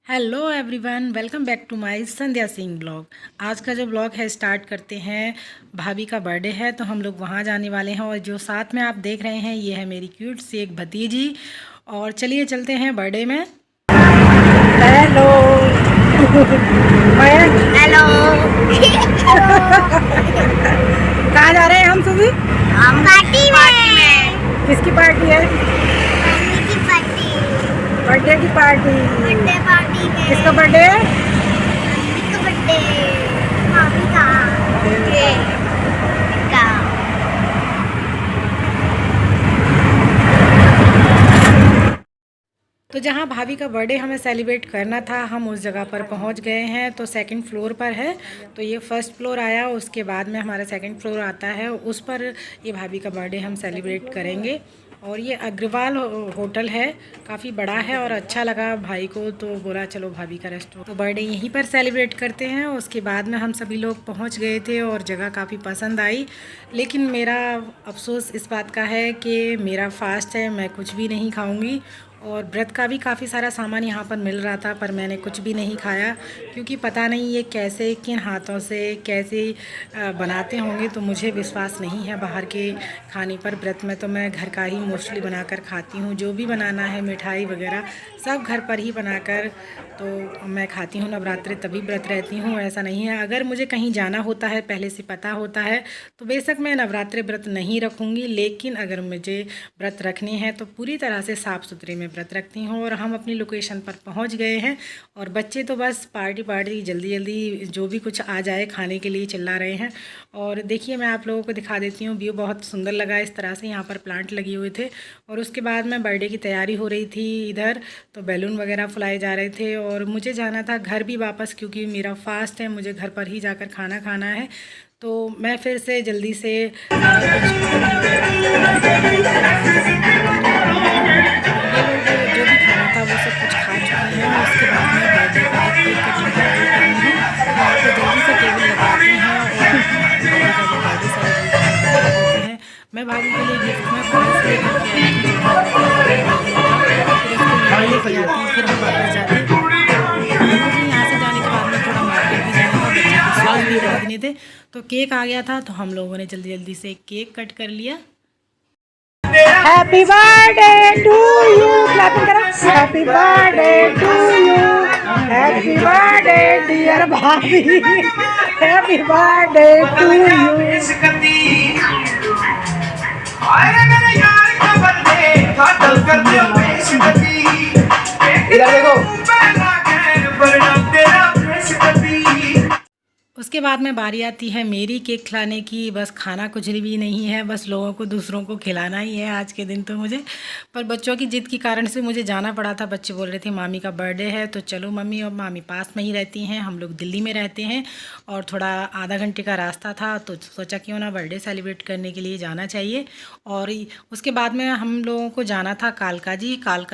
Hello everyone, welcome back to my Sandhya Singh vlog. आज का जो ब्लॉग है स्टार्ट करते हैं। भाभी का बर्थडे है तो हम लोग वहाँ जाने वाले हैं और जो साथ में आप देख रहे हैं ये है मेरी क्यूट सी एक भतीजी। और चलिए चलते हैं बर्थडे में। Hello hello. कहाँ जा रहे हैं हम सभी? हम पार्टी में। किसकी पार्टी है? मम्मी की पार्टी। बर्थडे की पार्टी। बर्थडे पार्टी में। किसका बर्थडे है? मम्मी का बर्थडे। भाभी का। का। तो जहाँ भाभी का बर्थडे हमें सेलिब्रेट करना था हम उस जगह पर पहुँच गए हैं। तो सेकंड फ्लोर पर है, तो ये फर्स्ट फ्लोर आया, उसके बाद में हमारा सेकंड फ्लोर आता है, उस पर ये भाभी का बर्थडे हम सेलिब्रेट करेंगे। और ये अग्रवाल होटल है, काफ़ी बड़ा है और अच्छा लगा भाई को, तो बोला चलो भाभी का रेस्टोरेंट तो बर्थडे यहीं पर सेलिब्रेट करते हैं। उसके बाद में हम सभी लोग पहुंच गए थे और जगह काफ़ी पसंद आई। लेकिन मेरा अफसोस इस बात का है कि मेरा फास्ट है, मैं कुछ भी नहीं खाऊंगी। और व्रत का भी काफ़ी सारा सामान यहाँ पर मिल रहा था, पर मैंने कुछ भी नहीं खाया क्योंकि पता नहीं ये कैसे, किन हाथों से कैसे बनाते होंगे। तो मुझे विश्वास नहीं है बाहर के खाने पर। व्रत में तो मैं घर का ही मोस्टली बनाकर खाती हूँ, जो भी बनाना है मिठाई वगैरह सब घर पर ही बनाकर तो मैं खाती हूँ। नवरात्रि तभी व्रत रहती हूँ, ऐसा नहीं है। अगर मुझे कहीं जाना होता है, पहले से पता होता है, तो बेशक मैं नवरात्रि व्रत नहीं रखूँगी। लेकिन अगर मुझे व्रत रखने हैं तो पूरी तरह से साफ़ सुथरे में व्रत रखती हूँ। और हम अपनी लोकेशन पर पहुँच गए हैं और बच्चे तो बस पार्टी पार्टी जल्दी जल्दी जो भी कुछ आ जाए खाने के लिए चिल्ला रहे हैं। और देखिए मैं आप लोगों को दिखा देती हूँ, व्यू बहुत सुंदर लगा। इस तरह से यहाँ पर प्लांट लगे हुए थे और उसके बाद में बर्थडे की तैयारी हो रही थी इधर, तो बैलून वगैरह फुलाए जा रहे थे। और मुझे जाना था घर भी वापस क्योंकि मेरा फास्ट है, मुझे घर पर ही जाकर खाना खाना है। तो मैं फिर से जल्दी से सारा कुछ पार्टी वगैरह ये लोग जो भी खाना था वो सब कुछ खा चुके हैं। उसके बाद में बर्थडे का जो केक कटिंग है वो करनी है, तो यहाँ पे जल्दी से टेबल लगवाते हैं और भाभी का जो बर्थडे सेलिब्रेट है बता देते हैं। मैं भाभी के लिए गिफ्ट में पर्स लेकर के आई थी जो कि मैंने घर पर ही दे दिया था, फिर उसको यहाँ लेके आती फिर हम वापस जाते। और मुझे यहाँ से जाने के बाद में थोड़ा मार्केट भी जाना था, बच्चे के शूज़ भी खरीदने थे। तो केक आ गया था तो हम लोगों ने जल्दी जल्दी से केक कट कर लिया। Happy birthday to you, clapping करो। Happy birthday to you, happy birthday dear bhabhi, happy birthday to you. इधर देखो। उसके बाद में बारी आती है मेरी केक खिलाने की। बस खाना कुछ भी नहीं है, बस लोगों को दूसरों को खिलाना ही है आज के दिन तो मुझे। पर बच्चों की जिद के कारण से मुझे जाना पड़ा था। बच्चे बोल रहे थे मामी का बर्थडे है तो चलो मम्मी, और मामी पास में ही रहती हैं, हम लोग दिल्ली में रहते हैं और थोड़ा आधा घंटे का रास्ता था, तो सोचा क्यों ना बर्थडे सेलिब्रेट करने के लिए जाना चाहिए। और उसके बाद में हम लोगों को जाना था कालका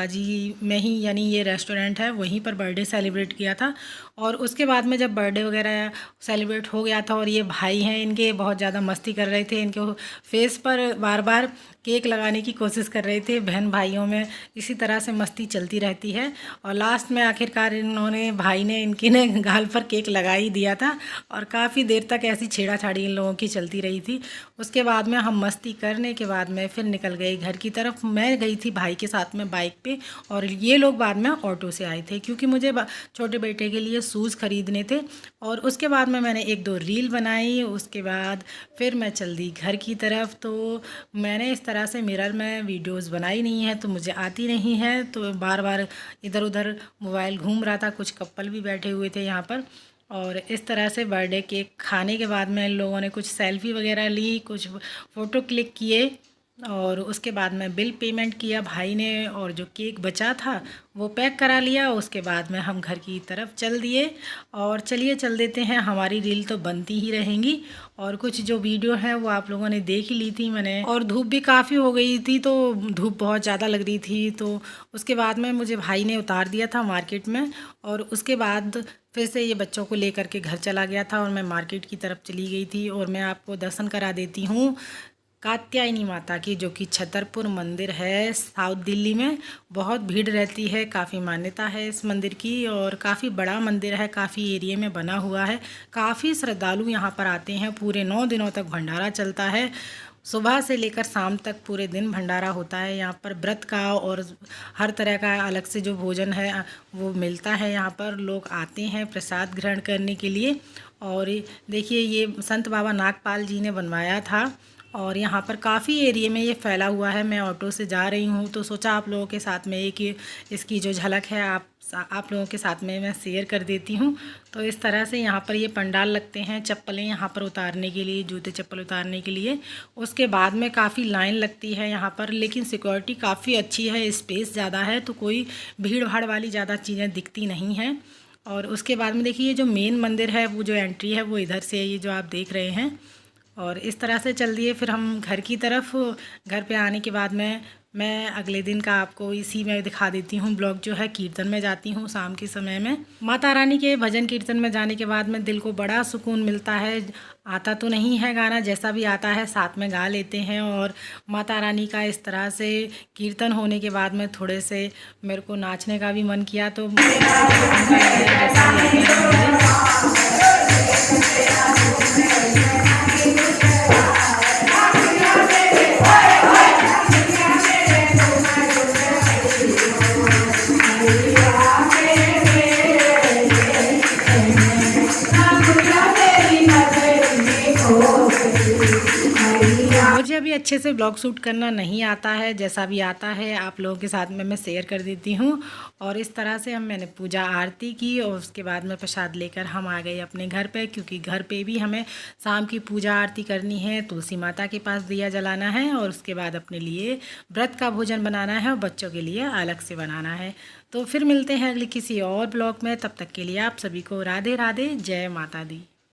जी में ही, यानी ये रेस्टोरेंट है, वहीं पर बर्थडे सेलिब्रेट किया था। और उसके बाद में जब बर्थडे वगैरह सेलिब्रेट हो गया था और ये भाई हैं इनके बहुत ज़्यादा मस्ती कर रहे थे, इनके फेस पर बार बार केक लगाने की कोशिश कर रहे थे। बहन भाइयों में इसी तरह से मस्ती चलती रहती है। और लास्ट में आखिरकार इन्होंने, भाई ने इनके ने गाल पर केक लगा ही दिया था और काफ़ी देर तक ऐसी छेड़ाछाड़ी इन लोगों की चलती रही थी। उसके बाद में हम मस्ती करने के बाद में फिर निकल गए घर की तरफ। मैं गई थी भाई के साथ में बाइक पे और ये लोग बाद में ऑटो से आए थे क्योंकि मुझे छोटे बेटे के लिए शूज़ खरीदने थे। और उसके बाद में मैंने एक दो रील बनाई, उसके बाद फिर मैं चल दी घर की तरफ। तो मैंने इस तरह से मिरर में वीडियोस बनाई नहीं है, तो मुझे आती नहीं है, तो बार बार इधर उधर मोबाइल घूम रहा था। कुछ कपल भी बैठे हुए थे यहाँ पर। और इस तरह से बर्थडे केक खाने के बाद में लोगों ने कुछ सेल्फी वगैरह ली, कुछ फ़ोटो क्लिक किए और उसके बाद में बिल पेमेंट किया भाई ने, और जो केक बचा था वो पैक करा लिया। उसके बाद में हम घर की तरफ चल दिए। और चलिए चल देते हैं, हमारी रील तो बनती ही रहेंगी और कुछ जो वीडियो है वो आप लोगों ने देख ही ली थी मैंने। और धूप भी काफ़ी हो गई थी, तो धूप बहुत ज़्यादा लग रही थी, तो उसके बाद में मुझे भाई ने उतार दिया था मार्केट में। और उसके बाद फिर से ये बच्चों को लेकर के घर चला गया था और मैं मार्केट की तरफ चली गई थी। और मैं आपको दर्शन करा देती हूँ कात्यायनी माता की, जो कि छतरपुर मंदिर है साउथ दिल्ली में। बहुत भीड़ रहती है, काफ़ी मान्यता है इस मंदिर की और काफ़ी बड़ा मंदिर है, काफ़ी एरिया में बना हुआ है। काफ़ी श्रद्धालु यहाँ पर आते हैं, पूरे 9 दिनों तक भंडारा चलता है। सुबह से लेकर शाम तक पूरे दिन भंडारा होता है यहाँ पर। व्रत का और हर तरह का अलग से जो भोजन है वो मिलता है यहाँ पर। लोग आते हैं प्रसाद ग्रहण करने के लिए। और देखिए, ये संत बाबा नागपाल जी ने बनवाया था और यहाँ पर काफ़ी एरिया में ये फैला हुआ है। मैं ऑटो से जा रही हूँ तो सोचा आप लोगों के साथ में एक इसकी जो झलक है आप लोगों के साथ में मैं शेयर कर देती हूँ। तो इस तरह से यहाँ पर ये पंडाल लगते हैं, चप्पलें यहाँ पर उतारने के लिए, जूते चप्पल उतारने के लिए। उसके बाद में काफ़ी लाइन लगती है यहाँ पर, लेकिन सिक्योरिटी काफ़ी अच्छी है, स्पेस ज़्यादा है तो कोई भीड़ भाड़ वाली ज़्यादा चीज़ें दिखती नहीं हैं। और उसके बाद में देखिए, ये जो मेन मंदिर है वो जो एंट्री है वो इधर से है, ये जो आप देख रहे हैं। और इस तरह से चल दिए फिर हम घर की तरफ। घर पे आने के बाद में मैं अगले दिन का आपको इसी में दिखा देती हूँ ब्लॉग। जो है कीर्तन में जाती हूँ शाम के समय में। माता रानी के भजन कीर्तन में जाने के बाद में दिल को बड़ा सुकून मिलता है। आता तो नहीं है गाना, जैसा भी आता है साथ में गा लेते हैं। और माता रानी का इस तरह से कीर्तन होने के बाद में थोड़े से मेरे को नाचने का भी मन किया तो मुझे अभी अच्छे से ब्लॉग शूट करना नहीं आता है, जैसा भी आता है आप लोगों के साथ में मैं शेयर कर देती हूँ। और इस तरह से मैंने पूजा आरती की और उसके बाद में प्रसाद लेकर हम आ गए अपने घर पे, क्योंकि घर पे भी हमें शाम की पूजा आरती करनी है, तुलसी माता के पास दिया जलाना है और उसके बाद अपने लिए व्रत का भोजन बनाना है और बच्चों के लिए अलग से बनाना है। तो फिर मिलते हैं अगली किसी और ब्लॉग में, तब तक के लिए आप सभी को राधे राधे, जय माता दी।